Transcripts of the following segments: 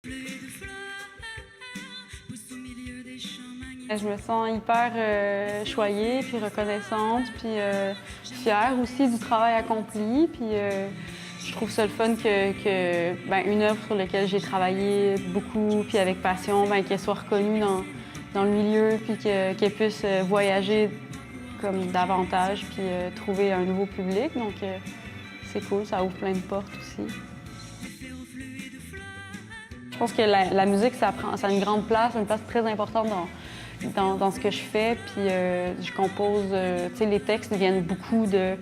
Je me sens hyper choyée, puis reconnaissante, puis fière aussi du travail accompli. Puis je trouve ça le fun une œuvre sur laquelle j'ai travaillé beaucoup, puis avec passion, qu'elle soit reconnue dans le milieu, puis qu'elle puisse voyager comme davantage, puis trouver un nouveau public. Donc c'est cool, ça ouvre plein de portes aussi. Je pense que la musique, ça a une grande place, une place très importante dans ce que je fais. Puis je compose, les textes viennent beaucoup de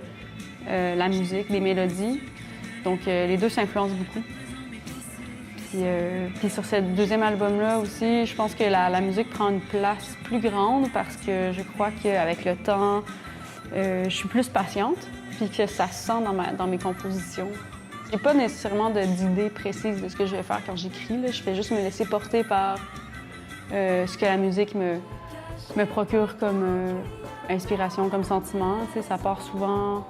la musique, des mélodies. Donc les deux s'influencent beaucoup. Puis sur ce deuxième album-là aussi, je pense que la musique prend une place plus grande parce que je crois qu'avec le temps, je suis plus patiente, puis que ça se sent dans mes compositions. J'ai pas nécessairement d'idée précise de ce que je vais faire quand j'écris. Je fais juste me laisser porter par ce que la musique me procure comme inspiration, comme sentiment. Ça part souvent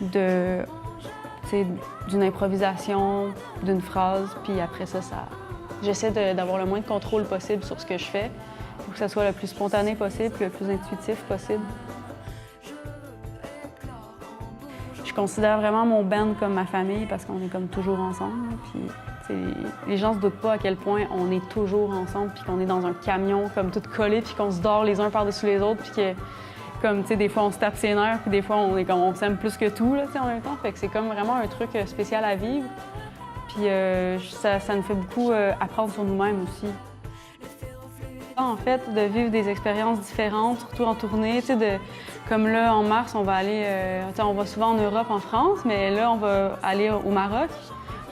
d'une improvisation, d'une phrase, puis après ça j'essaie d'avoir le moins de contrôle possible sur ce que je fais pour que ça soit le plus spontané possible, puis le plus intuitif possible. Je considère vraiment mon band comme ma famille parce qu'on est comme toujours ensemble. Puis, les gens se doutent pas à quel point on est toujours ensemble, puis qu'on est dans un camion comme tout collé, puis qu'on se dort les uns par-dessus les autres, puis que comme des fois on se tape ses nerfs, puis des fois on s'aime plus que tout là, en même temps. Fait que c'est comme vraiment un truc spécial à vivre. Puis ça nous fait beaucoup apprendre sur nous-mêmes aussi. En fait, de vivre des expériences différentes, surtout en tournée, comme là, en mars, on va aller, on va souvent en Europe, en France, mais là, on va aller au Maroc.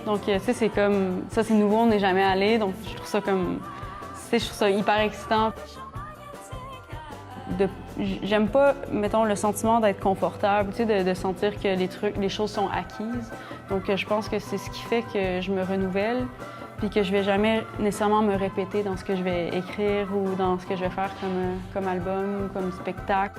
Donc, c'est comme, ça, c'est nouveau, on n'est jamais allé, donc je trouve ça hyper excitant. J'aime pas, mettons, le sentiment d'être confortable, de sentir que les choses sont acquises. Donc, je pense que c'est ce qui fait que je me renouvelle, puis que je vais jamais nécessairement me répéter dans ce que je vais écrire ou dans ce que je vais faire comme album ou comme spectacle.